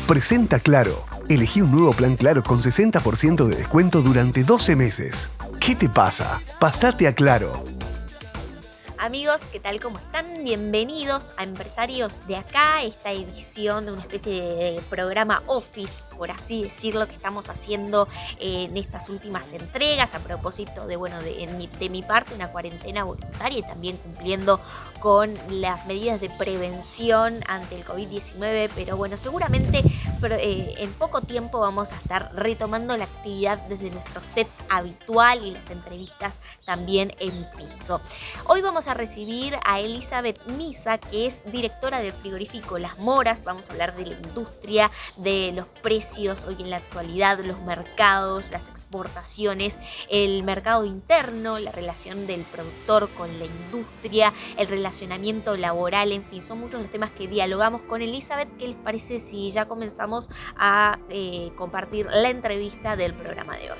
Presenta Claro. Elegí un nuevo plan Claro con 60% de descuento durante 12 meses. ¿Qué te pasa? Pásate a Claro. Amigos, ¿qué tal? ¿Cómo están? Bienvenidos a Empresarios de Acá, esta edición de una especie de programa Office, por así decirlo, que estamos haciendo en estas últimas entregas, a propósito de mi parte, una cuarentena voluntaria y también cumpliendo con las medidas de prevención ante el COVID-19, pero bueno, seguramente en poco tiempo vamos a estar retomando la actividad desde nuestro set habitual y las entrevistas también en piso. Hoy vamos a recibir a Elizabeth Misa, que es directora del frigorífico Las Moras. Vamos a hablar de la industria, de los precios hoy en la actualidad, los mercados, las exportaciones, el mercado interno, la relación del productor con la industria, el relacionamiento laboral, en fin, son muchos los temas que dialogamos con Elizabeth. ¿Qué les parece si ya comenzamos a compartir la entrevista del programa de hoy?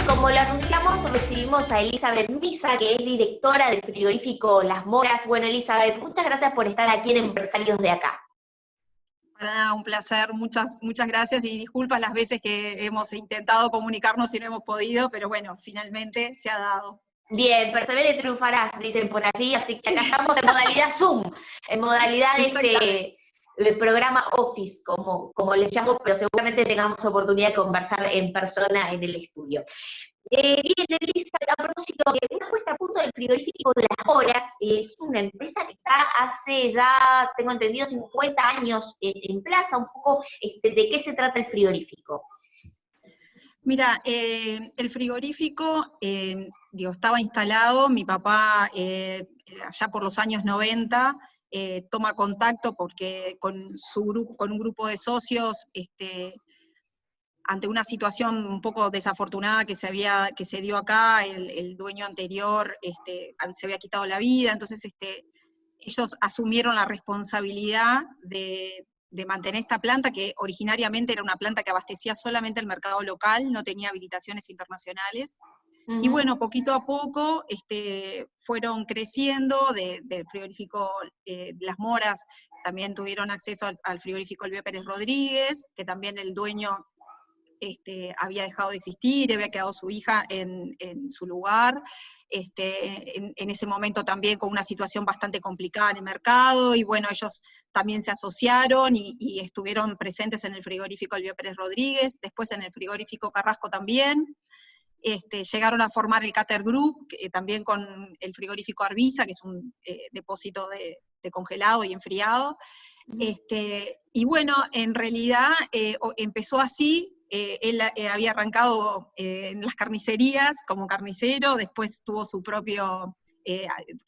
Como lo anunciamos, recibimos a Elizabeth Misa, que es directora del frigorífico Las Moras. Bueno, Elizabeth, muchas gracias por estar aquí en Empresarios de Acá. Para nada, un placer, muchas gracias y disculpas las veces que hemos intentado comunicarnos y no hemos podido, pero bueno, finalmente se ha dado. Bien, persevere y triunfarás, dicen por allí, así que acá estamos en modalidad Zoom, en modalidad el programa Office, como les llamo, pero seguramente tengamos oportunidad de conversar en persona en el estudio. Bien, Elisa, a propósito, una puesta a punto del frigorífico de Las Moras es una empresa que está hace ya, tengo entendido, 50 años en plaza. Un poco, ¿de qué se trata el frigorífico? Mira, el frigorífico, estaba instalado, mi papá allá por los años 90, toma contacto porque con un grupo de socios, ante una situación un poco desafortunada que se dio acá, el dueño anterior se había quitado la vida, entonces ellos asumieron la responsabilidad de mantener esta planta, que originariamente era una planta que abastecía solamente el mercado local, no tenía habilitaciones internacionales. Uh-huh. Y bueno, poquito a poco fueron creciendo, del frigorífico Las Moras también tuvieron acceso al frigorífico Elvio Pérez Rodríguez, que también el dueño había dejado de existir, había quedado su hija en su lugar, en ese momento también con una situación bastante complicada en el mercado, y bueno, ellos también se asociaron y estuvieron presentes en el frigorífico Elvio Pérez Rodríguez, después en el frigorífico Carrasco también. Llegaron a formar el Cater Group, también con el frigorífico Arvisa, que es un depósito de congelado y enfriado. Y bueno, en realidad empezó así. Él había arrancado en las carnicerías como carnicero, después tuvo su propio,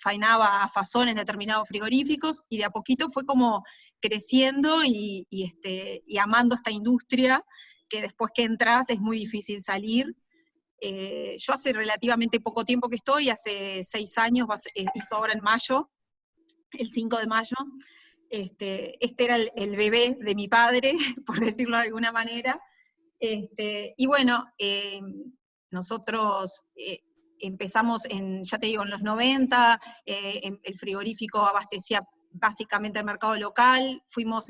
faenaba a Fasón en determinados frigoríficos, y de a poquito fue como creciendo y amando esta industria, que después que entras es muy difícil salir. Yo hace relativamente poco tiempo que estoy, hace 6 años, hizo ahora en mayo, el 5 de mayo, este era el bebé de mi padre, por decirlo de alguna manera. Y bueno, nosotros empezamos ya te digo, en los 90, el frigorífico abastecía básicamente el mercado local, fuimos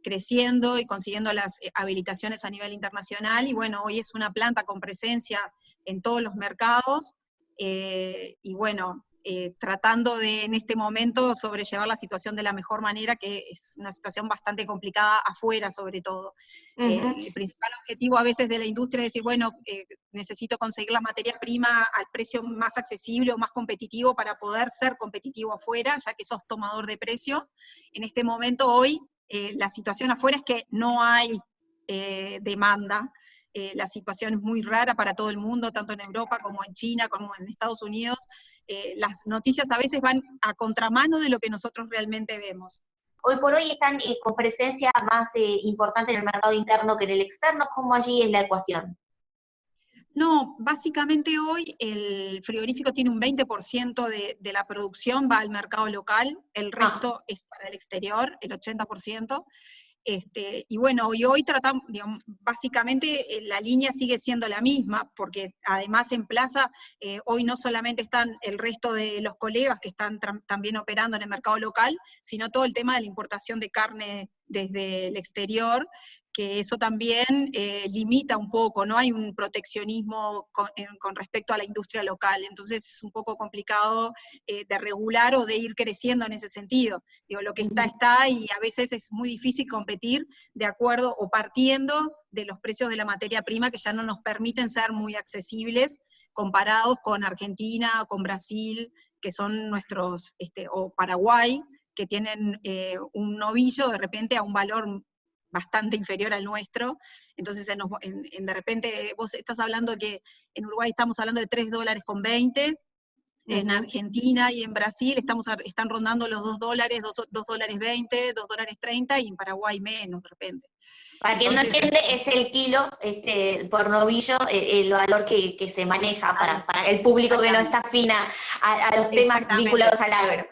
creciendo y consiguiendo las habilitaciones a nivel internacional, y bueno, hoy es una planta con presencia en todos los mercados, y bueno, tratando de en este momento sobrellevar la situación de la mejor manera, que es una situación bastante complicada afuera sobre todo. Uh-huh. El principal objetivo a veces de la industria es decir, bueno, necesito conseguir la materia prima al precio más accesible o más competitivo para poder ser competitivo afuera, ya que sos tomador de precio. En este momento hoy, la situación afuera es que no hay demanda. La situación es muy rara para todo el mundo, tanto en Europa como en China, como en Estados Unidos. Las noticias a veces van a contramano de lo que nosotros realmente vemos. Hoy por hoy están con presencia más importante en el mercado interno que en el externo. ¿Cómo allí es la ecuación? No, básicamente hoy el frigorífico tiene un 20% de la producción va al mercado local, el resto es para el exterior, el 80%. Y bueno, hoy tratamos, digamos, básicamente la línea sigue siendo la misma, porque además en Plaza hoy no solamente están el resto de los colegas que están también operando en el mercado local, sino todo el tema de la importación de carne desde el exterior, que eso también limita un poco, ¿no? Hay un proteccionismo con respecto a la industria local, entonces es un poco complicado de regular o de ir creciendo en ese sentido. Digo, lo que está, y a veces es muy difícil competir de acuerdo o partiendo de los precios de la materia prima que ya no nos permiten ser muy accesibles comparados con Argentina, con Brasil, que son nuestros, o Paraguay, que tienen un novillo de repente a un valor bastante inferior al nuestro. Entonces de repente vos estás hablando que en Uruguay estamos hablando de $3.20, en Argentina y en Brasil están rondando los $2, $2.20, $2.30, y en Paraguay menos de repente. Para quien no entiende, es el kilo por novillo, el valor que se maneja para el público que no está afina a los temas vinculados al agro.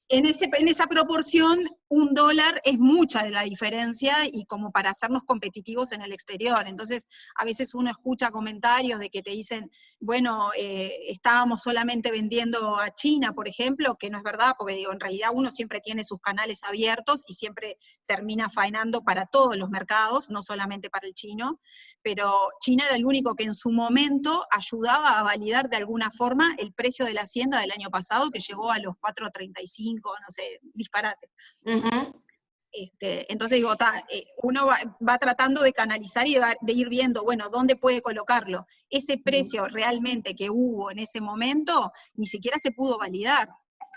En esa proporción, $1 es mucha de la diferencia, y como para hacernos competitivos en el exterior. Entonces, a veces uno escucha comentarios de que te dicen, bueno, estábamos solamente vendiendo a China, por ejemplo, que no es verdad, porque digo, en realidad uno siempre tiene sus canales abiertos y siempre termina faenando para todos los mercados, no solamente para el chino, pero China era el único que en su momento ayudaba a validar de alguna forma el precio de la hacienda del año pasado, que llegó a los 4.35, no sé, disparate. Entonces digo, uno va tratando de canalizar y de ir viendo, bueno, dónde puede colocarlo. Ese precio realmente que hubo en ese momento, ni siquiera se pudo validar,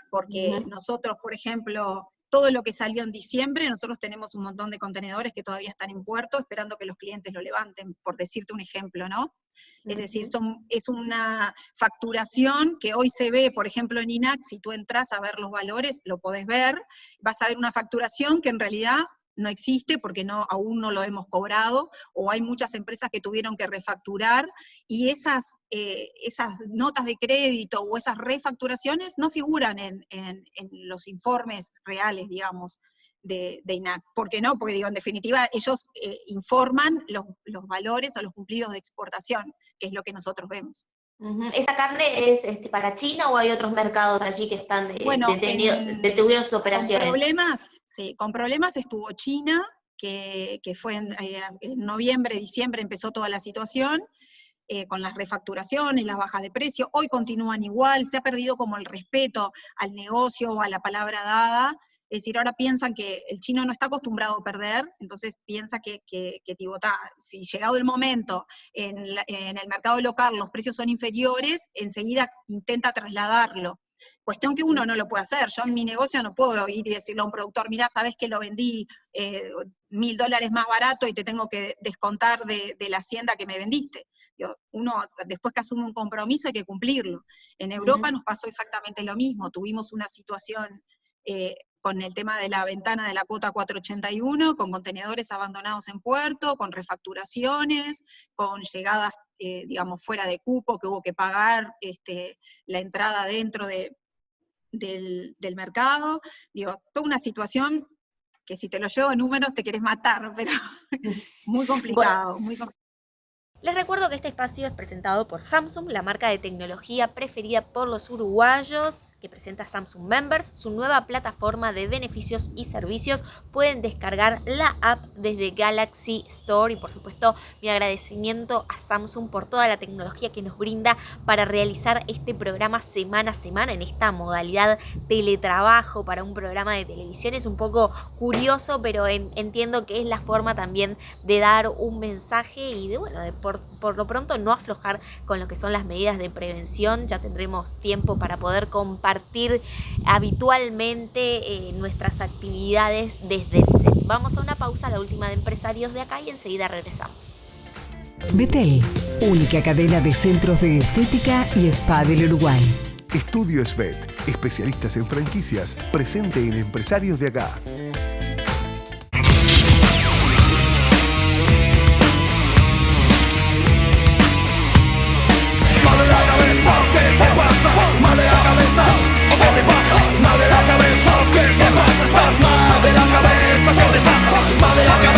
porque nosotros, por ejemplo, todo lo que salió en diciembre, nosotros tenemos un montón de contenedores que todavía están en puerto esperando que los clientes lo levanten, por decirte un ejemplo, ¿no? Es decir, es una facturación que hoy se ve, por ejemplo, en INAC, si tú entras a ver los valores, lo podés ver, vas a ver una facturación que en realidad no existe porque aún no lo hemos cobrado, o hay muchas empresas que tuvieron que refacturar, y esas notas de crédito o esas refacturaciones no figuran en los informes reales, digamos, de INAC. ¿Por qué no? Porque digo, en definitiva, ellos informan los valores o los cumplidos de exportación, que es lo que nosotros vemos. ¿Esa carne es para China o hay otros mercados allí que están detuvieron sus operaciones? Con problemas estuvo China, que fue en noviembre, diciembre empezó toda la situación, con las refacturaciones, las bajas de precio. Hoy continúan igual, se ha perdido como el respeto al negocio o a la palabra dada. Es decir, ahora piensan que el chino no está acostumbrado a perder, entonces piensa que si llegado el momento en el mercado local los precios son inferiores, enseguida intenta trasladarlo. Cuestión que uno no lo puede hacer. Yo en mi negocio no puedo ir y decirle a un productor, mirá, sabés que lo vendí $1.000 más barato y te tengo que descontar de la hacienda que me vendiste. Uno, después que asume un compromiso, hay que cumplirlo. En Europa nos pasó exactamente lo mismo. Tuvimos una situación con el tema de la ventana de la cuota 481, con contenedores abandonados en puerto, con refacturaciones, con llegadas, digamos, fuera de cupo, que hubo que pagar la entrada dentro del mercado. Digo, toda una situación que si te lo llevo en números te querés matar, pero muy complicado, bueno. muy complicado. Les recuerdo que este espacio es presentado por Samsung, la marca de tecnología preferida por los uruguayos, que presenta Samsung Members, su nueva plataforma de beneficios y servicios. Pueden descargar la app desde Galaxy Store, y por supuesto mi agradecimiento a Samsung por toda la tecnología que nos brinda para realizar este programa semana a semana en esta modalidad teletrabajo para un programa de televisión. Es un poco curioso, pero entiendo que es la forma también de dar un mensaje y de por lo pronto no aflojar con lo que son las medidas de prevención. Ya tendremos tiempo para poder compartir habitualmente nuestras actividades desde el set. Vamos a una pausa, la última de Empresarios de Acá, y enseguida regresamos. Betel, única cadena de centros de estética y spa del Uruguay. Estudio Svet, especialistas en franquicias, presente en Empresarios de Acá. ¿Qué te pasa? Mal de la cabeza, ¿qué te pasa? Mal de la cabeza, ¿qué te pasa? Estás mal de la cabeza, ¿qué te pasa? Mal de la cabeza.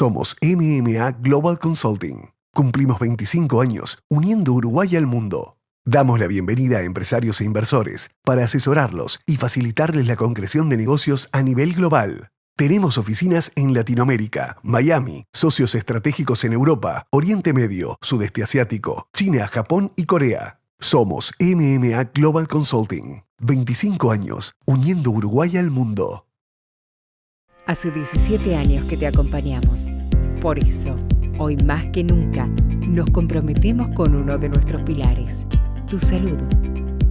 Somos MMA Global Consulting. Cumplimos 25 años uniendo Uruguay al mundo. Damos la bienvenida a empresarios e inversores para asesorarlos y facilitarles la concreción de negocios a nivel global. Tenemos oficinas en Latinoamérica, Miami, socios estratégicos en Europa, Oriente Medio, Sudeste Asiático, China, Japón y Corea. Somos MMA Global Consulting. 25 años uniendo Uruguay al mundo. Hace 17 años que te acompañamos. Por eso, hoy más que nunca, nos comprometemos con uno de nuestros pilares, tu salud.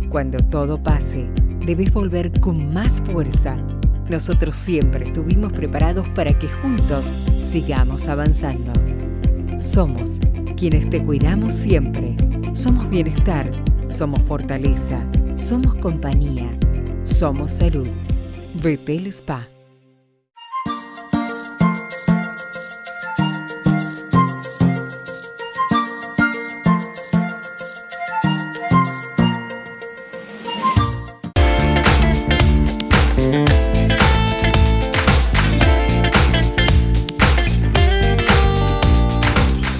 Cuando todo pase, debes volver con más fuerza. Nosotros siempre estuvimos preparados para que juntos sigamos avanzando. Somos quienes te cuidamos siempre. Somos bienestar, somos fortaleza, somos compañía, somos salud. Betel Spa.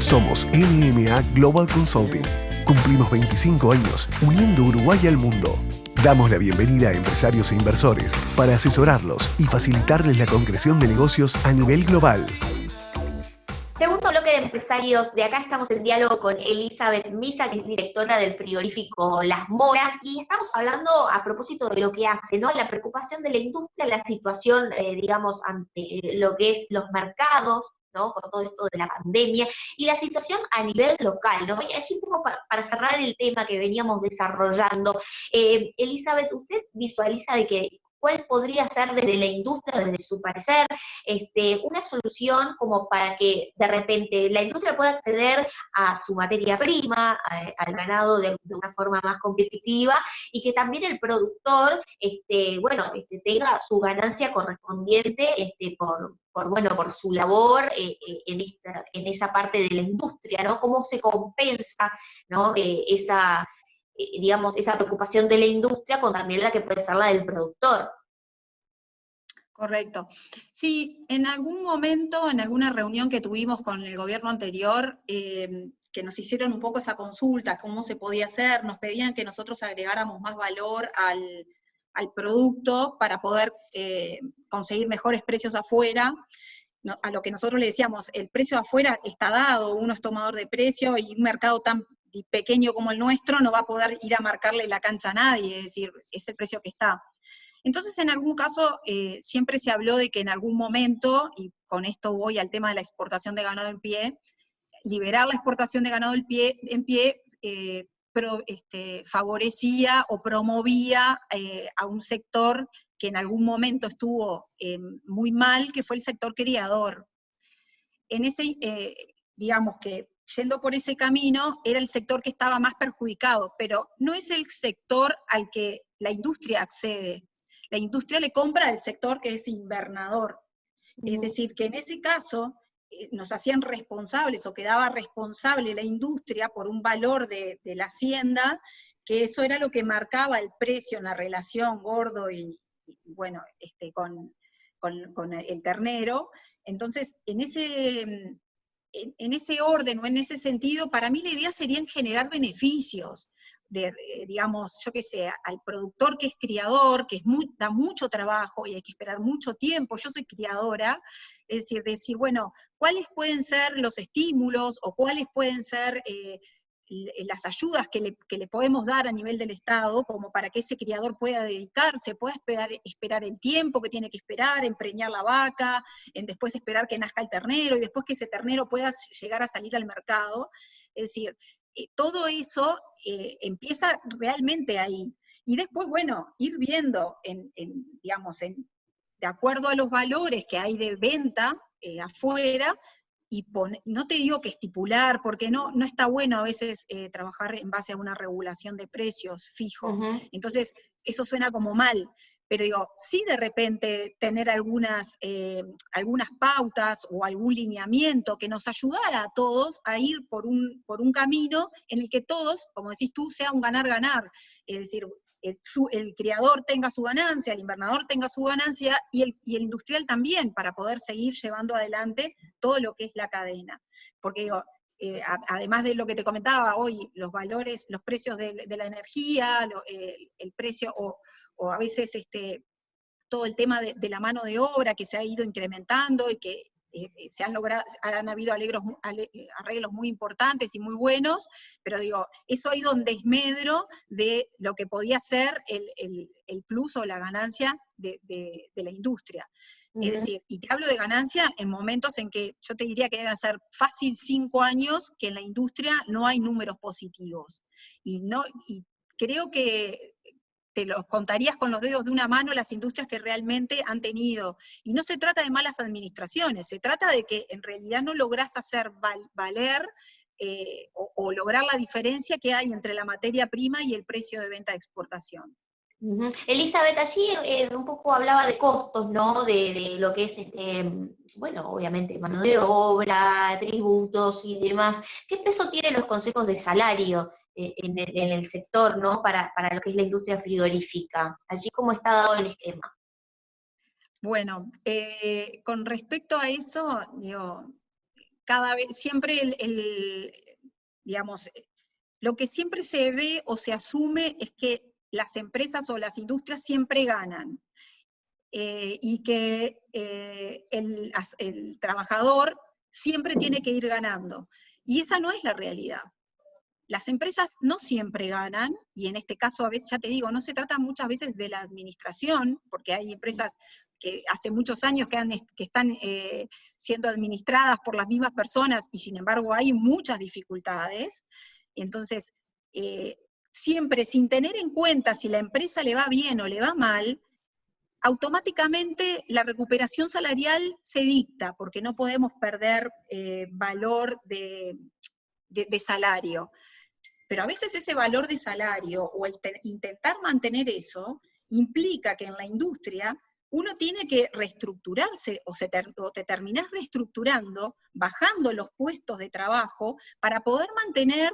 Somos MMA Global Consulting. Cumplimos 25 años uniendo Uruguay al mundo. Damos la bienvenida a empresarios e inversores para asesorarlos y facilitarles la concreción de negocios a nivel global. Segundo bloque de empresarios, de acá estamos en diálogo con Elizabeth Misa, que es directora del frigorífico Las Moras, y estamos hablando a propósito de lo que hace, ¿no? La preocupación de la industria, la situación, digamos, ante lo que es los mercados, ¿no? Con todo esto de la pandemia, y la situación a nivel local, ¿no? Y así un poco para cerrar el tema que veníamos desarrollando, Elizabeth, ¿usted visualiza de que cuál podría ser desde la industria, desde su parecer, una solución como para que de repente la industria pueda acceder a su materia prima, al ganado de una forma más competitiva, y que también el productor, tenga su ganancia correspondiente por su labor en esa parte de la industria, ¿no? ¿Cómo se compensa, ¿no? esa preocupación de la industria con también la que puede ser la del productor? Correcto. Sí, en algún momento, en alguna reunión que tuvimos con el gobierno anterior, que nos hicieron un poco esa consulta, cómo se podía hacer, nos pedían que nosotros agregáramos más valor al producto para poder conseguir mejores precios afuera. No, a lo que nosotros le decíamos, el precio afuera está dado, uno es tomador de precio, y un mercado tan pequeño como el nuestro no va a poder ir a marcarle la cancha a nadie, es decir, es el precio que está. Entonces, en algún caso, siempre se habló de que en algún momento, y con esto voy al tema de la exportación de ganado en pie, liberar la exportación de ganado en pie favorecía o promovía a un sector que en algún momento estuvo muy mal, que fue el sector criador. En ese, digamos que yendo por ese camino, era el sector que estaba más perjudicado, pero no es el sector al que la industria accede. La industria le compra al sector que es invernador. Es decir, que en ese caso nos hacían responsables, o quedaba responsable la industria por un valor de la hacienda, que eso era lo que marcaba el precio en la relación gordo con el ternero. Entonces, en ese orden o en ese sentido, para mí la idea sería en generar beneficios, digamos, yo qué sé, al productor que es criador, que da mucho trabajo y hay que esperar mucho tiempo. Yo soy criadora, es decir, bueno, ¿cuáles pueden ser los estímulos o cuáles pueden ser las ayudas que le podemos dar a nivel del Estado, como para que ese criador pueda dedicarse, pueda esperar el tiempo que tiene que esperar, en preñar la vaca, en después esperar que nazca el ternero, y después que ese ternero pueda llegar a salir al mercado? Es decir, todo eso empieza realmente ahí. Y después, bueno, ir viendo, de acuerdo a los valores que hay de venta afuera, y no te digo que estipular, porque no está bueno a veces trabajar en base a una regulación de precios fijo. Entonces, eso suena como mal. Pero digo, sí de repente tener algunas pautas o algún lineamiento que nos ayudara a todos a ir por un camino en el que todos, como decís tú, sea un ganar-ganar. Es decir, el criador tenga su ganancia, el invernador tenga su ganancia, y el industrial también, para poder seguir llevando adelante todo lo que es la cadena. Porque digo, además de lo que te comentaba hoy, los valores, los precios de la energía, el precio, o a veces todo el tema de la mano de obra que se ha ido incrementando y que han habido arreglos muy importantes y muy buenos, pero digo, eso ha ido en desmedro de lo que podía ser el plus o la ganancia de la industria. Es decir, y te hablo de ganancia en momentos en que yo te diría que deben ser fácil 5 años que en la industria no hay números positivos. Y creo que te los contarías con los dedos de una mano las industrias que realmente han tenido. Y no se trata de malas administraciones, se trata de que en realidad no lográs hacer valer o lograr la diferencia que hay entre la materia prima y el precio de venta de exportación. Elizabeth, allí un poco hablaba de costos, ¿no? De lo que es, bueno, obviamente, mano de obra, tributos y demás. ¿Qué peso tienen los consejos de salario en el sector, ¿no? Para lo que es la industria frigorífica. Allí, ¿cómo está dado el esquema? Bueno, con respecto a eso, digo, cada vez, siempre digamos, lo que siempre se ve o se asume es que las empresas o las industrias siempre ganan, y que el trabajador siempre tiene que ir ganando. Y esa no es la realidad. Las empresas no siempre ganan, y en este caso a veces, ya te digo, no se trata muchas veces de la administración, porque hay empresas que hace muchos años que están siendo administradas por las mismas personas, y sin embargo hay muchas dificultades. Entonces, siempre sin tener en cuenta si la empresa le va bien o le va mal, automáticamente la recuperación salarial se dicta, porque no podemos perder valor de salario. Pero a veces ese valor de salario o intentar mantener eso implica que en la industria uno tiene que reestructurarse o te terminás reestructurando, bajando los puestos de trabajo para poder mantener,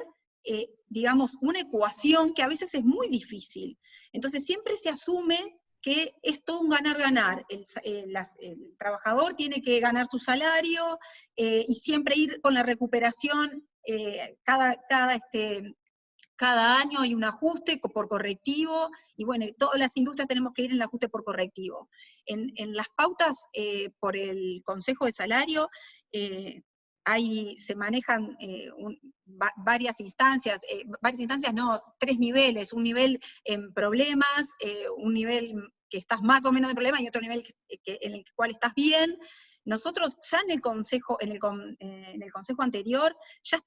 digamos, una ecuación que a veces es muy difícil. Entonces siempre se asume que es todo un ganar-ganar. El trabajador tiene que ganar su salario y siempre ir con la recuperación cada año hay un ajuste por correctivo, y bueno, todas las industrias tenemos que ir en el ajuste por correctivo. En las pautas por el Consejo de Salario, se manejan varias instancias no, 3 niveles, un nivel en problemas, un nivel que estás más o menos en problemas y otro nivel en el cual estás bien. Nosotros ya en el consejo anterior ya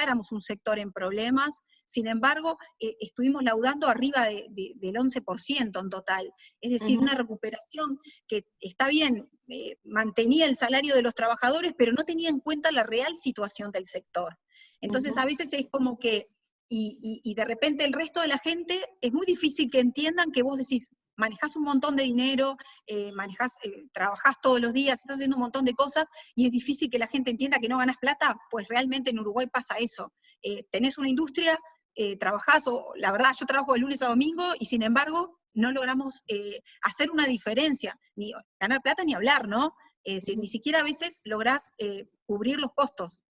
éramos un sector en problemas, sin embargo, estuvimos laudando arriba del 11% en total. Es decir, una recuperación que está bien, mantenía el salario de los trabajadores, pero no tenía en cuenta la real situación del sector. Entonces, a veces es como que, y de repente el resto de la gente, es muy difícil que entiendan que vos decís, manejás un montón de dinero, trabajás todos los días, estás haciendo un montón de cosas, y es difícil que la gente entienda que no ganás plata. Pues realmente en Uruguay pasa eso. Tenés una industria, trabajás, la verdad, yo trabajo de lunes a domingo, y sin embargo, no logramos hacer una diferencia, ni ganar plata ni hablar, ¿no? Ni siquiera a veces lográs cubrir los costos.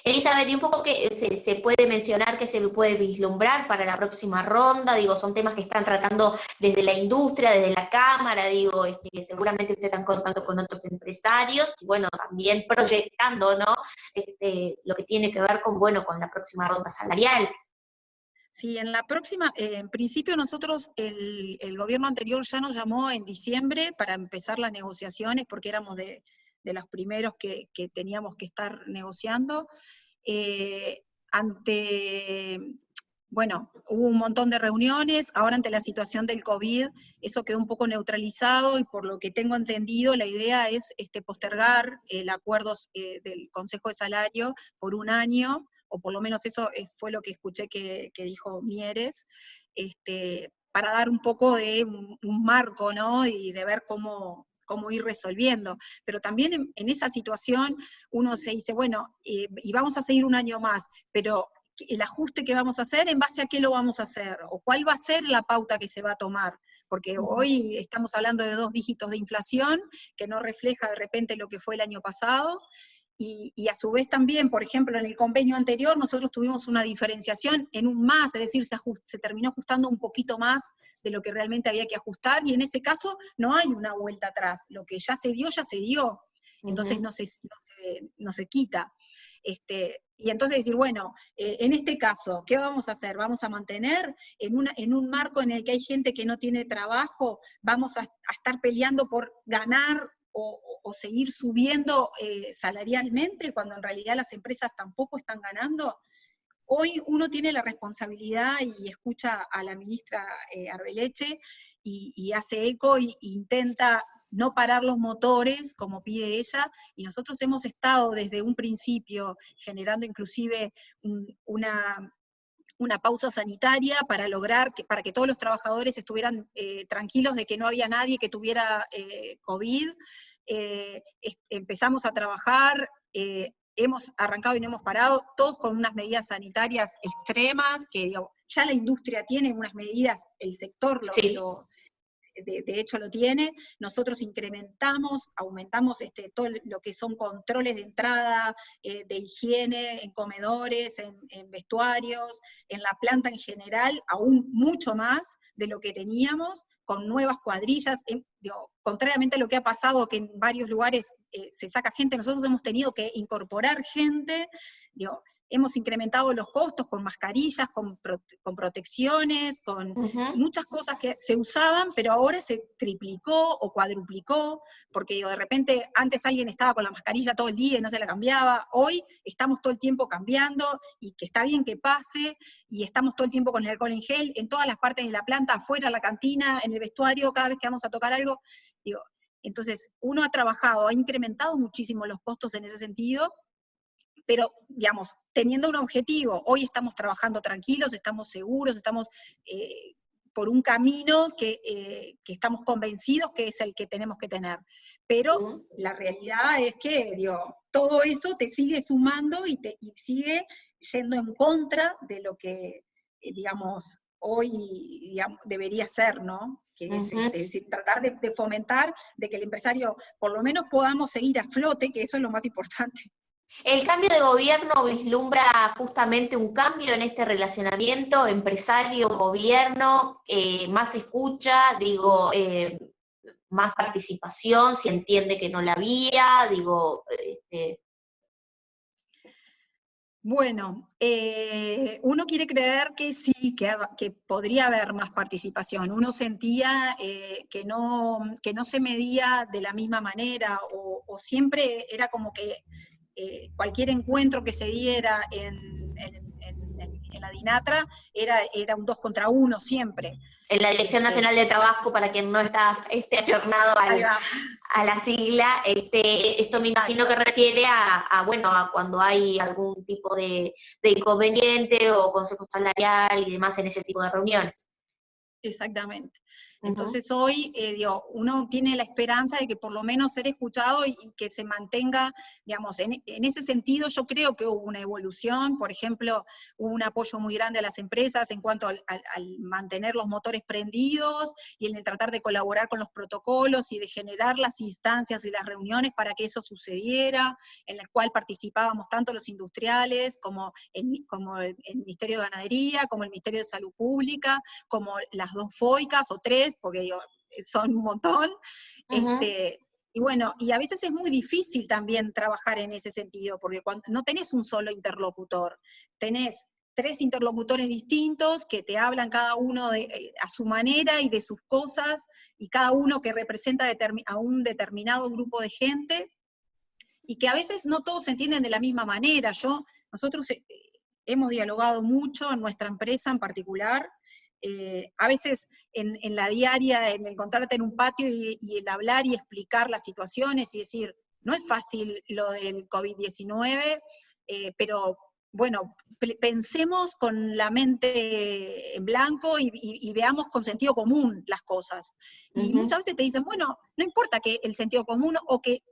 Elizabeth, y un poco que se puede mencionar, que se puede vislumbrar para la próxima ronda, digo, son temas que están tratando desde la industria, desde la Cámara, digo, seguramente ustedes están contando con otros empresarios, y bueno, también proyectando, ¿no? Lo que tiene que ver con, bueno, con la próxima ronda salarial. Sí, en la próxima, en principio nosotros, el gobierno anterior ya nos llamó en diciembre para empezar las negociaciones, porque éramos de los primeros que teníamos que estar negociando. Bueno, hubo un montón de reuniones, ahora ante la situación del COVID, eso quedó un poco neutralizado, y por lo que tengo entendido, la idea es postergar el acuerdo del Consejo de Salario por 1 año, o por lo menos eso fue lo que escuché que dijo Mieres, para dar un poco de un marco, ¿no? Y de ver cómo ir resolviendo. Pero también en esa situación uno se dice, bueno, y vamos a seguir 1 año más, pero el ajuste que vamos a hacer, en base a qué lo vamos a hacer, o cuál va a ser la pauta que se va a tomar, porque hoy estamos hablando de 2 dígitos de inflación, que no refleja de repente lo que fue el año pasado, y a su vez también, por ejemplo, en el convenio anterior nosotros tuvimos una diferenciación en un más, es decir, se terminó ajustando un poquito más de lo que realmente había que ajustar, y en ese caso no hay una vuelta atrás, lo que ya se dio, entonces no se quita. Y entonces decir, bueno, en este caso, ¿qué vamos a hacer? ¿Vamos a mantener en un marco en el que hay gente que no tiene trabajo? ¿Vamos a estar peleando por ganar o seguir subiendo salarialmente, cuando en realidad las empresas tampoco están ganando? Hoy uno tiene la responsabilidad y escucha a la ministra Arbeleche y hace eco e intenta no parar los motores, como pide ella, y nosotros hemos estado desde un principio generando inclusive una pausa sanitaria para lograr para que todos los trabajadores estuvieran tranquilos de que no había nadie que tuviera COVID. Empezamos a trabajar, hemos arrancado y no hemos parado, todos con unas medidas sanitarias extremas, que digamos, ya la industria tiene unas medidas, el sector de hecho lo tiene. Nosotros aumentamos todo lo que son controles de entrada, de higiene, en comedores, en vestuarios, en la planta en general, aún mucho más de lo que teníamos, con nuevas cuadrillas. Contrariamente a lo que ha pasado, que en varios lugares se saca gente, nosotros hemos tenido que incorporar gente, hemos incrementado los costos con mascarillas, con protecciones, con muchas cosas que se usaban, pero ahora se triplicó o cuadruplicó, porque de repente antes alguien estaba con la mascarilla todo el día y no se la cambiaba. Hoy estamos todo el tiempo cambiando, y que está bien que pase, y estamos todo el tiempo con el alcohol en gel, en todas las partes de la planta, afuera, en la cantina, en el vestuario, cada vez que vamos a tocar algo. Entonces, uno ha trabajado, ha incrementado muchísimo los costos en ese sentido, pero, digamos, teniendo un objetivo. Hoy estamos trabajando tranquilos, estamos seguros, estamos por un camino que estamos convencidos que es el que tenemos que tener. Pero la realidad es que, todo eso te sigue sumando y sigue yendo en contra de lo que, digamos, hoy debería ser, ¿no? Que es decir, tratar de fomentar de que el empresario, por lo menos podamos seguir a flote, que eso es lo más importante. ¿El cambio de gobierno vislumbra justamente un cambio en este relacionamiento empresario-gobierno, más escucha, más participación, si entiende que no la había, Bueno, uno quiere creer que sí, que podría haber más participación. Uno sentía que no se medía de la misma manera, o siempre era como que cualquier encuentro que se diera en la DINATRA era un 2 contra 1 siempre. En la Dirección Nacional de Trabajo, para quien no está ayornado a la sigla, esto me imagino que refiere a cuando hay algún tipo de inconveniente o consejo salarial y demás en ese tipo de reuniones. Exactamente. Entonces hoy, uno tiene la esperanza de que por lo menos ser escuchado y que se mantenga, digamos, en ese sentido yo creo que hubo una evolución. Por ejemplo, hubo un apoyo muy grande a las empresas en cuanto al mantener los motores prendidos y en el tratar de colaborar con los protocolos y de generar las instancias y las reuniones para que eso sucediera, en las cuales participábamos tanto los industriales como el Ministerio de Ganadería, como el Ministerio de Salud Pública, como las 2 FOICAS o 3, porque son un montón. Y bueno, y a veces es muy difícil también trabajar en ese sentido, porque cuando no tenés un solo interlocutor, tenés 3 interlocutores distintos que te hablan cada uno a su manera y de sus cosas, y cada uno que representa a un determinado grupo de gente, y que a veces no todos se entienden de la misma manera. Nosotros hemos dialogado mucho en nuestra empresa en particular. A veces en la diaria, en encontrarte en un patio y el hablar y explicar las situaciones y decir, no es fácil lo del COVID-19, pero bueno, pensemos con la mente en blanco y veamos con sentido común las cosas. Y muchas veces te dicen, bueno, no importa que el sentido común o que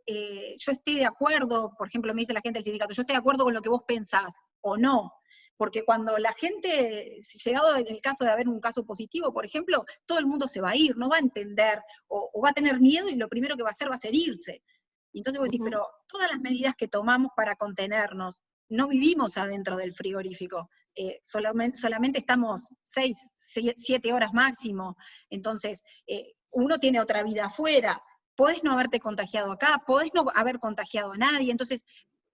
yo esté de acuerdo, por ejemplo me dice la gente del sindicato, yo estoy de acuerdo con lo que vos pensás, o no. porque cuando la gente, llegado en el caso de haber un caso positivo, por ejemplo, todo el mundo se va a ir, no va a entender, o va a tener miedo y lo primero que va a hacer irse. Y entonces vos decís, pero todas las medidas que tomamos para contenernos, no vivimos adentro del frigorífico, solamente estamos 6, 7 horas máximo, entonces uno tiene otra vida afuera, podés no haberte contagiado acá, podés no haber contagiado a nadie, entonces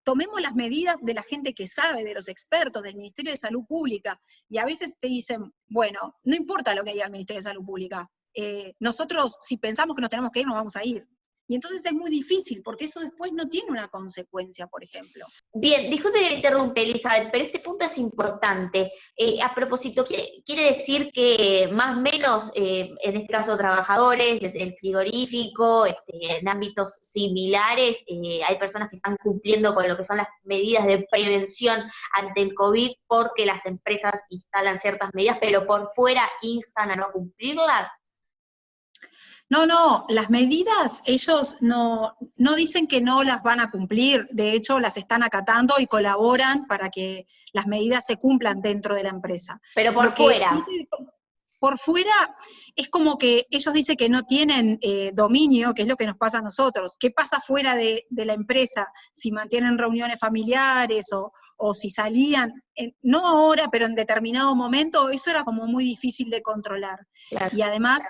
tomemos las medidas de la gente que sabe, de los expertos, del Ministerio de Salud Pública, y a veces te dicen, bueno, no importa lo que diga el Ministerio de Salud Pública, nosotros si pensamos que nos tenemos que ir, nos vamos a ir. Y entonces es muy difícil, porque eso después no tiene una consecuencia, por ejemplo. Bien, disculpe que le interrumpa, Elizabeth, pero este punto es importante. A propósito, ¿quiere decir que más o menos, en este caso trabajadores del frigorífico, en ámbitos similares, hay personas que están cumpliendo con lo que son las medidas de prevención ante el COVID porque las empresas instalan ciertas medidas, pero por fuera instan a no cumplirlas? No, las medidas, ellos no dicen que no las van a cumplir, de hecho las están acatando y colaboran para que las medidas se cumplan dentro de la empresa. Pero por fuera. Por fuera es como que ellos dicen que no tienen dominio, que es lo que nos pasa a nosotros. ¿Qué pasa fuera de la empresa? Si mantienen reuniones familiares o si salían, no ahora, pero en determinado momento, eso era como muy difícil de controlar. Claro. Y además,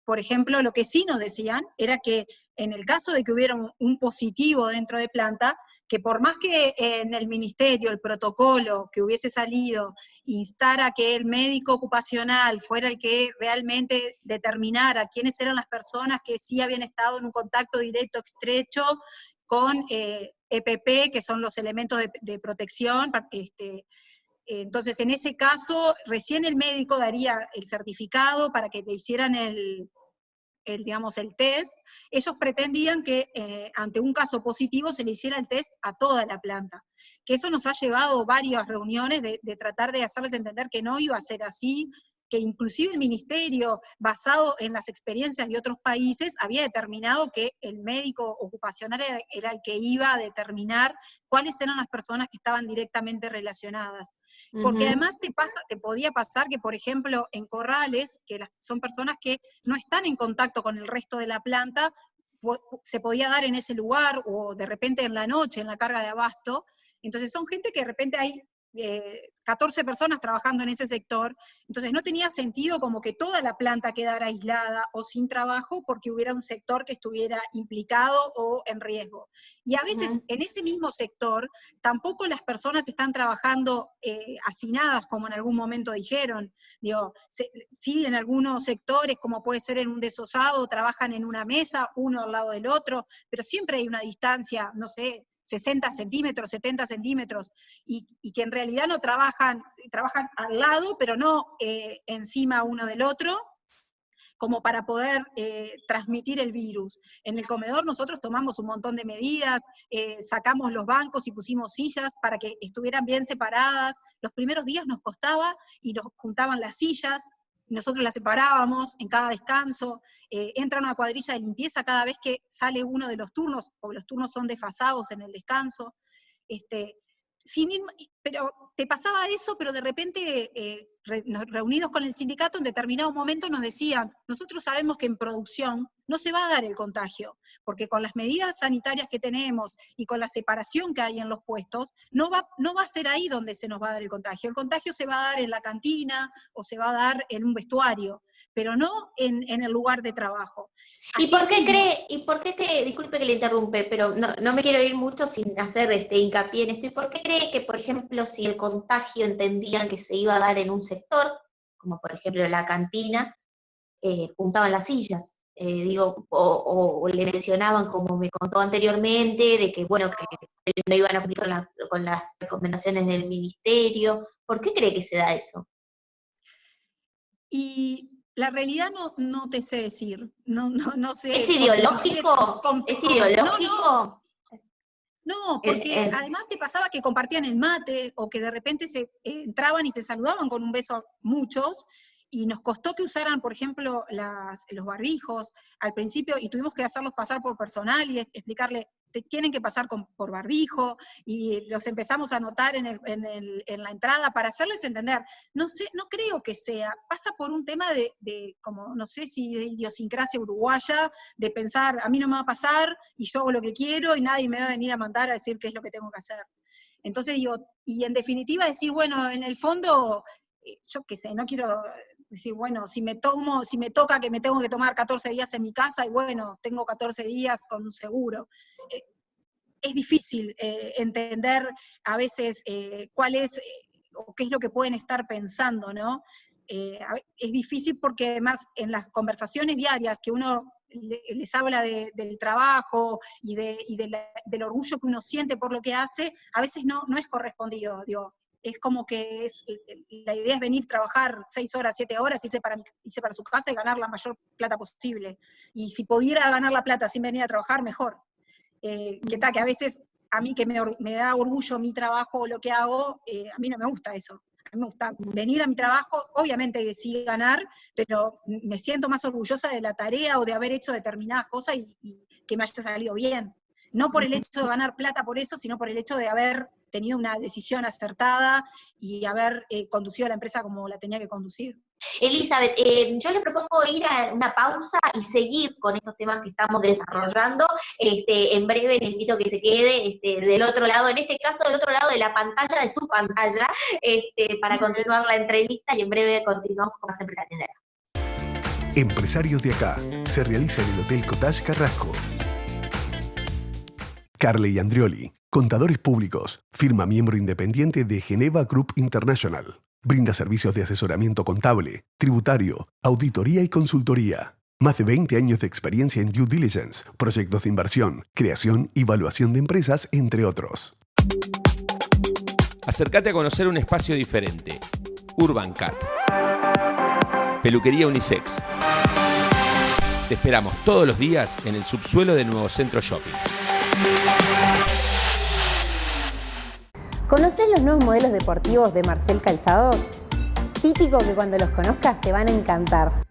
por ejemplo, lo que sí nos decían era que en el caso de que hubiera un positivo dentro de planta, que por más que en el ministerio, el protocolo que hubiese salido, instara que el médico ocupacional fuera el que realmente determinara quiénes eran las personas que sí habían estado en un contacto directo, estrecho, con EPP, que son los elementos de protección, entonces en ese caso, recién el médico daría el certificado para que le hicieran el test. Ellos pretendían que ante un caso positivo se le hiciera el test a toda la planta. Que eso nos ha llevado varias reuniones de tratar de hacerles entender que no iba a ser así, que inclusive el ministerio, basado en las experiencias de otros países, había determinado que el médico ocupacional era el que iba a determinar cuáles eran las personas que estaban directamente relacionadas. Porque además te podía pasar que, por ejemplo, en corrales, que son personas que no están en contacto con el resto de la planta, se podía dar en ese lugar, o de repente en la noche, en la carga de abasto. Entonces son gente que de repente hay 14 personas trabajando en ese sector, entonces no tenía sentido como que toda la planta quedara aislada o sin trabajo porque hubiera un sector que estuviera implicado o en riesgo. Y a veces en ese mismo sector tampoco las personas están trabajando hacinadas, como en algún momento dijeron. Digo, sí, en algunos sectores, como puede ser en un desosado, trabajan en una mesa, uno al lado del otro, pero siempre hay una distancia, no sé, 60 centímetros, 70 centímetros, y que en realidad no trabajan al lado, pero no encima uno del otro, como para poder transmitir el virus. En el comedor nosotros tomamos un montón de medidas, sacamos los bancos y pusimos sillas para que estuvieran bien separadas. Los primeros días nos costaba y nos juntaban las sillas, nosotros las separábamos en cada descanso, entra una cuadrilla de limpieza cada vez que sale uno de los turnos, porque los turnos son desfasados en el descanso, pero te pasaba eso, pero de repente, reunidos con el sindicato, en determinado momento nos decían, nosotros sabemos que en producción no se va a dar el contagio, porque con las medidas sanitarias que tenemos y con la separación que hay en los puestos, no va a ser ahí donde se nos va a dar el contagio se va a dar en la cantina, o se va a dar en un vestuario, pero no en el lugar de trabajo. ¿Y por qué cree, disculpe que le interrumpe, pero no me quiero ir mucho sin hacer hincapié en esto, ¿y por qué cree que, por ejemplo, si el contagio entendían que se iba a dar en un sector, como por ejemplo la cantina, juntaban las sillas? O le mencionaban, como me contó anteriormente, de que, bueno, que no iban a cumplir con las recomendaciones del ministerio? ¿Por qué cree que se da eso? Y la realidad no te sé decir, no sé. ¿Es ideológico? ¿Es ideológico? No, porque además te pasaba que compartían el mate, o que de repente se entraban y se saludaban con un beso a muchos, y nos costó que usaran, por ejemplo, los barbijos al principio, y tuvimos que hacerlos pasar por personal y explicarle, tienen que pasar por barbijo, y los empezamos a anotar en la entrada para hacerles entender. No creo que pasa por un tema de como, no sé si de idiosincrasia uruguaya, de pensar, a mí no me va a pasar, y yo hago lo que quiero, y nadie me va a venir a mandar a decir qué es lo que tengo que hacer. Entonces digo, y en definitiva decir, bueno, en el fondo, yo qué sé, no quiero decir, bueno, si me toca que me tengo que tomar 14 días en mi casa, y bueno, tengo 14 días con un seguro. Es difícil entender a veces cuál es o qué es lo que pueden estar pensando, ¿no? Es difícil porque además en las conversaciones diarias que uno les habla del trabajo y del orgullo que uno siente por lo que hace, a veces no es correspondido, digo. Es como que la idea es venir a trabajar 6 horas, 7 horas, irse para su casa y ganar la mayor plata posible. Y si pudiera ganar la plata sin venir a trabajar, mejor. Que a veces a mí que me da orgullo mi trabajo o lo que hago, a mí no me gusta eso. A mí me gusta venir a mi trabajo, obviamente que sí ganar, pero me siento más orgullosa de la tarea o de haber hecho determinadas cosas y que me haya salido bien. No por el hecho de ganar plata por eso, sino por el hecho de haber tenido una decisión acertada y haber conducido a la empresa como la tenía que conducir. Elizabeth, yo le propongo ir a una pausa y seguir con estos temas que estamos desarrollando. En breve le invito a que se quede del otro lado, en este caso del otro lado de la pantalla, de su pantalla, para continuar la entrevista, y en breve continuamos con más Empresarios de Acá. Empresarios de Acá se realiza en el Hotel Cottage Carrasco. Carley Andrioli, contadores públicos, firma miembro independiente de Geneva Group International. Brinda servicios de asesoramiento contable, tributario, auditoría y consultoría. Más de 20 años de experiencia en due diligence, proyectos de inversión, creación y evaluación de empresas, entre otros. Acércate a conocer un espacio diferente. Urban Cat. Peluquería unisex. Te esperamos todos los días en el subsuelo de Nuevo Centro Shopping. ¿Conocés los nuevos modelos deportivos de Marcel Calzados? Típico que cuando los conozcas te van a encantar.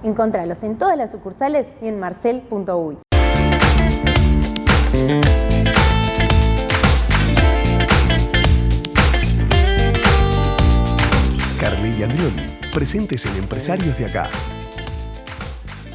Encontralos en todas las sucursales y en marcel.uy. Carley Andrioli, presentes en Empresarios de Acá.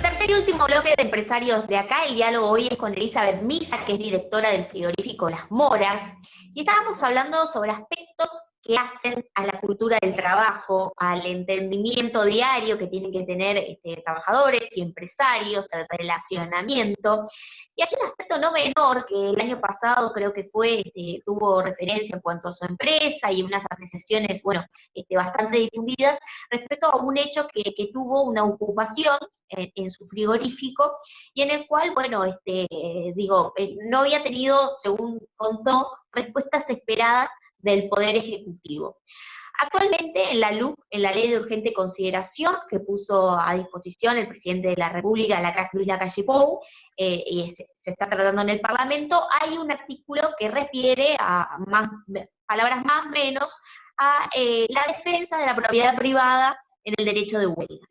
Tercer y último bloque de Empresarios de Acá. El diálogo hoy es con Elizabeth Misa, que es directora del frigorífico Las Moras, y estábamos hablando sobre aspectos que hacen a la cultura del trabajo, al entendimiento diario que tienen que tener trabajadores y empresarios, el relacionamiento. Y hay un aspecto no menor que el año pasado creo que tuvo referencia en cuanto a su empresa y unas apreciaciones, bastante difundidas respecto a un hecho que tuvo una ocupación en su frigorífico y en el cual, no había tenido, según contó, respuestas esperadas del Poder Ejecutivo. Actualmente en la LUC, en la Ley de Urgente Consideración, que puso a disposición el presidente de la República, Luis Lacalle Pou, y se está tratando en el Parlamento, hay un artículo que refiere a palabras más o menos a la defensa de la propiedad privada en el derecho de huelga.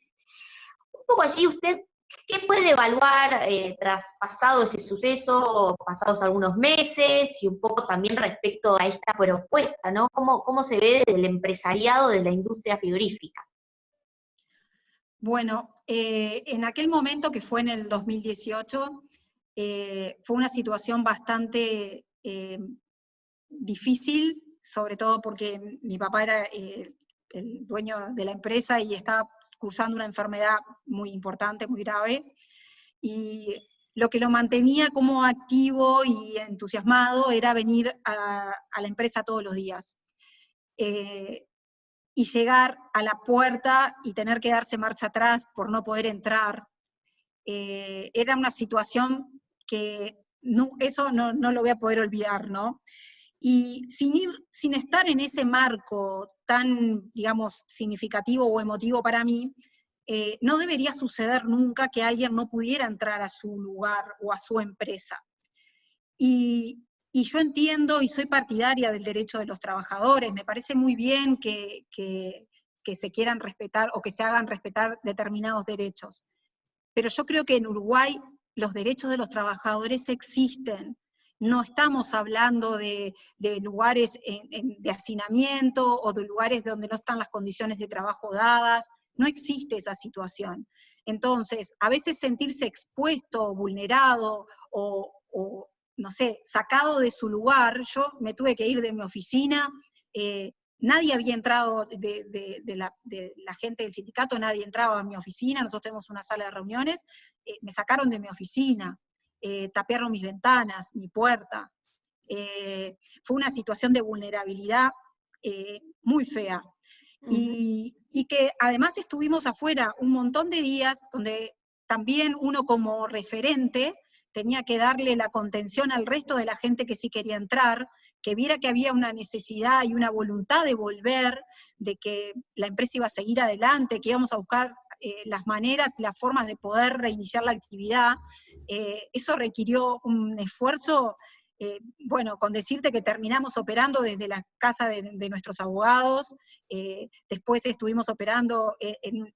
Un poco allí usted, ¿qué puede evaluar tras pasado ese suceso, pasados algunos meses, y un poco también respecto a esta propuesta, ¿no? ¿Cómo se ve desde el empresariado de la industria frigorífica? Bueno, en aquel momento, que fue en el 2018, fue una situación bastante difícil, sobre todo porque mi papá era el dueño de la empresa y estaba cursando una enfermedad muy importante, muy grave, y lo que lo mantenía como activo y entusiasmado era venir a la empresa todos los días. Y llegar a la puerta y tener que darse marcha atrás por no poder entrar, era una situación que eso no lo voy a poder olvidar, ¿no? Y sin estar en ese marco tan, digamos, significativo o emotivo para mí, no debería suceder nunca que alguien no pudiera entrar a su lugar o a su empresa. Y Y yo entiendo y soy partidaria del derecho de los trabajadores, me parece muy bien que se quieran respetar o que se hagan respetar determinados derechos. Pero yo creo que en Uruguay los derechos de los trabajadores existen. No estamos hablando de lugares de hacinamiento o de lugares donde no están las condiciones de trabajo dadas. No existe esa situación. Entonces, a veces sentirse expuesto, vulnerado o no sé, sacado de su lugar, yo me tuve que ir de mi oficina, nadie había entrado de la gente del sindicato, nadie entraba a mi oficina, nosotros tenemos una sala de reuniones, me sacaron de mi oficina, tapiaron mis ventanas, mi puerta. Fue una situación de vulnerabilidad muy fea. Y que además estuvimos afuera un montón de días donde también uno como referente tenía que darle la contención al resto de la gente que sí quería entrar, que viera que había una necesidad y una voluntad de volver, de que la empresa iba a seguir adelante, que íbamos a buscar las maneras y las formas de poder reiniciar la actividad. Eso requirió un esfuerzo, bueno, con decirte que terminamos operando desde la casa de nuestros abogados, después estuvimos operando en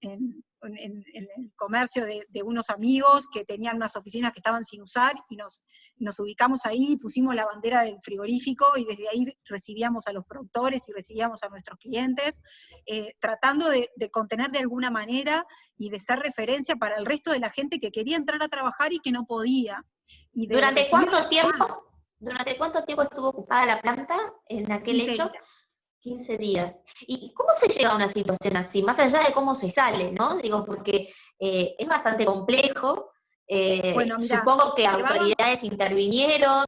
el comercio de unos amigos que tenían unas oficinas que estaban sin usar, y nos ubicamos ahí, pusimos la bandera del frigorífico, y desde ahí recibíamos a los productores y recibíamos a nuestros clientes, tratando de contener de alguna manera y de ser referencia para el resto de la gente que quería entrar a trabajar y que no podía. Y ¿Durante cuánto tiempo estuvo ocupada la planta en aquel hecho? 15 días. ¿Y cómo se llega a una situación así? Más allá de cómo se sale, ¿no? Digo, porque es bastante complejo. Bueno, mira, supongo que autoridades intervinieron.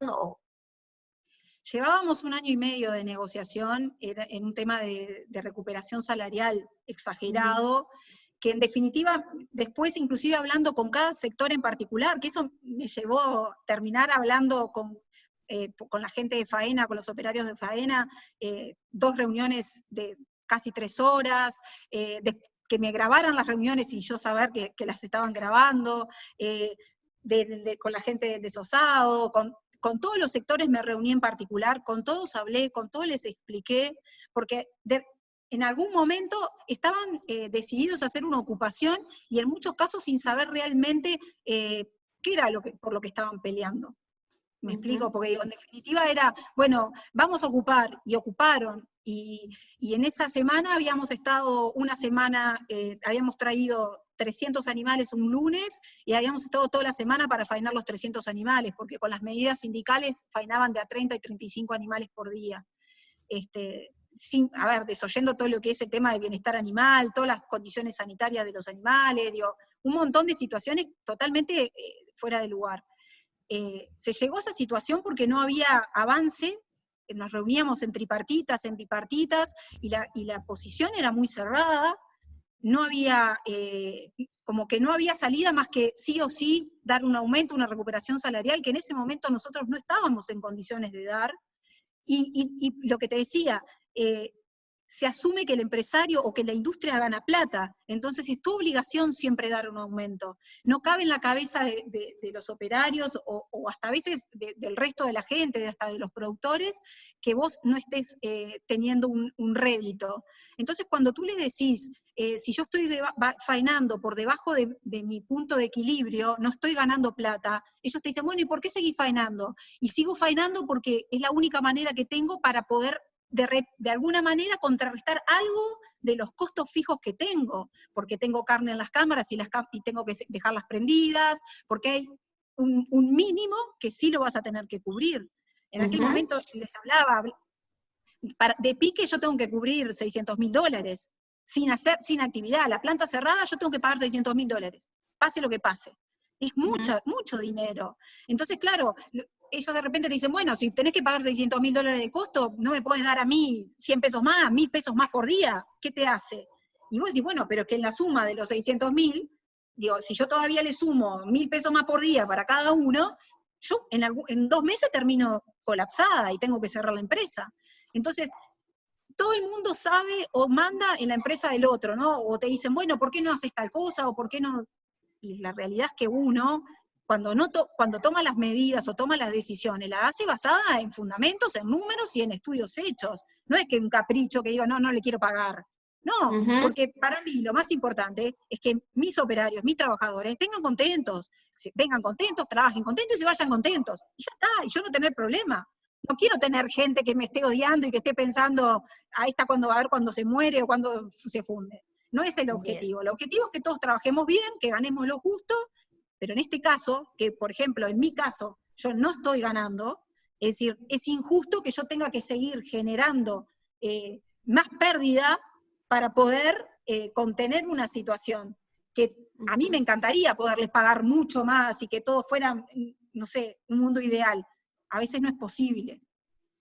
Llevábamos 1 año y medio de negociación en un tema de recuperación salarial exagerado, que en definitiva, después inclusive hablando con cada sector en particular, que eso me llevó a terminar hablando con la gente de faena, con los operarios de faena, 2 reuniones de casi 3 horas, que me grabaran las reuniones sin yo saber que las estaban grabando, con la gente del desosado, con todos los sectores me reuní en particular, con todos hablé, con todos les expliqué, porque en algún momento estaban decididos a hacer una ocupación, y en muchos casos sin saber realmente qué era por lo que estaban peleando. ¿Me explico? Porque digo, en definitiva era, bueno, vamos a ocupar, y ocuparon, y en esa semana habíamos estado una semana, habíamos traído 300 animales un lunes, y habíamos estado toda la semana para faenar los 300 animales, porque con las medidas sindicales faenaban de a 30 y 35 animales por día. Desoyendo todo lo que es el tema del bienestar animal, todas las condiciones sanitarias de los animales, digo, un montón de situaciones totalmente fuera de lugar. Se llegó a esa situación porque no había avance, nos reuníamos en tripartitas, en bipartitas, y la posición era muy cerrada, no había, como que no había salida más que sí o sí dar un aumento, una recuperación salarial, que en ese momento nosotros no estábamos en condiciones de dar, y lo que te decía, se asume que el empresario o que la industria gana plata, entonces es tu obligación siempre dar un aumento. No cabe en la cabeza de los operarios o hasta a veces del resto de la gente, hasta de los productores, que vos no estés teniendo un rédito. Entonces cuando tú le decís, si yo estoy faenando por debajo de mi punto de equilibrio, no estoy ganando plata, ellos te dicen, bueno, ¿y por qué seguís faenando? Y sigo faenando porque es la única manera que tengo para poder de alguna manera contrarrestar algo de los costos fijos que tengo, porque tengo carne en las cámaras y tengo que dejarlas prendidas, porque hay un mínimo que sí lo vas a tener que cubrir. En aquel momento les hablaba, de pique yo tengo que cubrir $600.000, sin actividad, la planta cerrada yo tengo que pagar $600.000, pase lo que pase. Es mucho dinero. Entonces, claro, ellos de repente te dicen, bueno, si tenés que pagar $600.000 de costo, no me podés dar a mí 100 pesos más, 1.000 pesos más por día, ¿qué te hace? Y vos decís, bueno, pero que en la suma de los 600.000, digo, si yo todavía le sumo 1.000 pesos más por día para cada uno, yo en 2 meses termino colapsada y tengo que cerrar la empresa. Entonces, todo el mundo sabe o manda en la empresa del otro, ¿no? O te dicen, bueno, ¿por qué no haces tal cosa? O ¿por qué no? Y la realidad es que uno cuando toma las medidas o toma las decisiones, las hace basada en fundamentos, en números y en estudios hechos. No es que un capricho que diga, no le quiero pagar. No, porque para mí lo más importante es que mis operarios, mis trabajadores, vengan contentos, trabajen contentos y se vayan contentos. Y ya está, y yo no tener problema. No quiero tener gente que me esté odiando y que esté pensando, a esta cuando va a ver cuando se muere o cuando se funde. No es el objetivo. El objetivo es que todos trabajemos bien, que ganemos lo justo, pero en este caso, que por ejemplo, en mi caso, yo no estoy ganando, es decir, es injusto que yo tenga que seguir generando más pérdida para poder contener una situación que a mí me encantaría poderles pagar mucho más y que todo fuera, no sé, un mundo ideal. A veces no es posible.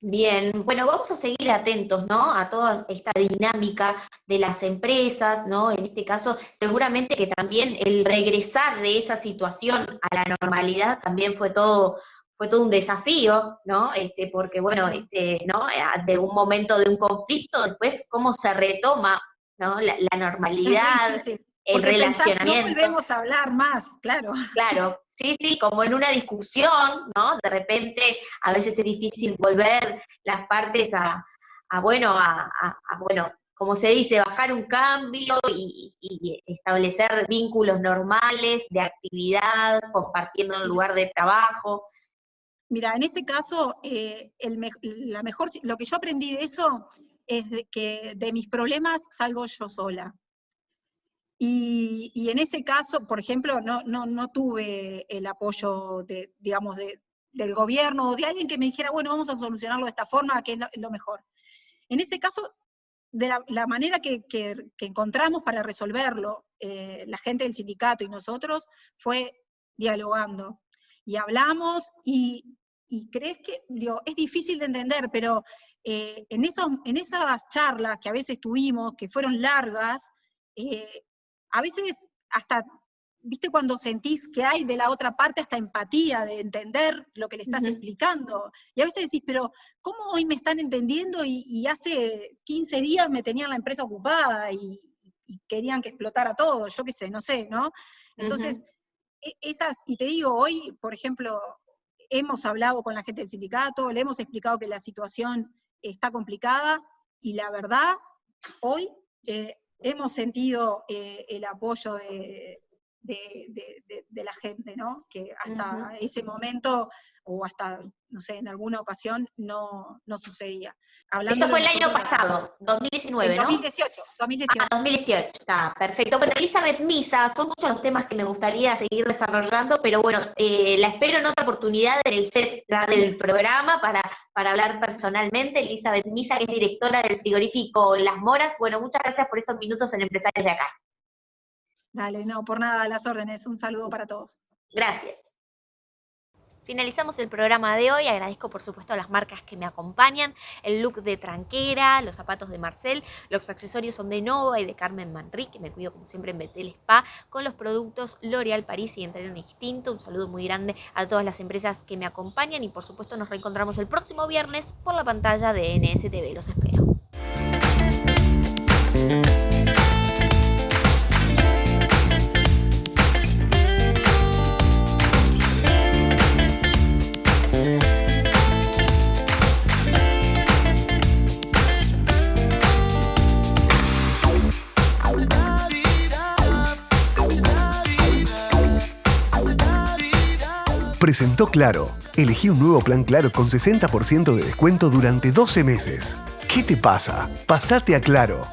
Bien, bueno, vamos a seguir atentos, ¿no?, a toda esta dinámica de las empresas, ¿no? En este caso, seguramente que también el regresar de esa situación a la normalidad también fue todo un desafío, ¿no? Porque, bueno, ¿no?, de un momento de un conflicto, después cómo se retoma, ¿no?, la normalidad, el relacionamiento. No volvemos a hablar más, claro. Claro, sí, como en una discusión, ¿no? De repente a veces es difícil volver las partes a como se dice, bajar un cambio y establecer vínculos normales de actividad, compartiendo el lugar de trabajo. Mira, en ese caso, lo que yo aprendí de eso es que de mis problemas salgo yo sola. Y en ese caso, por ejemplo, no tuve el apoyo del gobierno o de alguien que me dijera, bueno, vamos a solucionarlo de esta forma, que es lo mejor. En ese caso, de la manera que encontramos para resolverlo, la gente del sindicato y nosotros, fue dialogando. Y hablamos, y crees que, es difícil de entender, pero en esas charlas que a veces tuvimos, que fueron largas, a veces hasta, viste, cuando sentís que hay de la otra parte hasta empatía, de entender lo que le estás explicando, y a veces decís, pero ¿cómo hoy me están entendiendo y hace 15 días me tenían la empresa ocupada y querían que explotara todo? Yo qué sé, no sé, ¿no? Entonces, y te digo, hoy, por ejemplo, hemos hablado con la gente del sindicato, le hemos explicado que la situación está complicada, y la verdad, hoy hemos sentido el apoyo de la gente, ¿no? Que hasta ese momento, o hasta, no sé, en alguna ocasión, no sucedía. Esto fue el año pasado, 2019, ¿no? 2018. 2018, está, perfecto. Bueno, Elizabeth Misa, son muchos los temas que me gustaría seguir desarrollando, pero bueno, la espero en otra oportunidad en el set del programa para hablar personalmente. Elizabeth Misa, que es directora del frigorífico Las Moras. Bueno, muchas gracias por estos minutos en Empresarios de Acá. Dale, no, por nada, a las órdenes. Un saludo para todos. Gracias. Finalizamos el programa de hoy. Agradezco por supuesto a las marcas que me acompañan, el look de Tranquera, los zapatos de Marcel, los accesorios son de Nova y de Carmen Manrique, que me cuido como siempre en Betel Spa, con los productos L'Oréal París y Entreno Instinto. Un saludo muy grande a todas las empresas que me acompañan y por supuesto nos reencontramos el próximo viernes por la pantalla de NSTV. Los espero. Presentó Claro. Elegí un nuevo plan Claro con 60% de descuento durante 12 meses. ¿Qué te pasa? Pásate a Claro.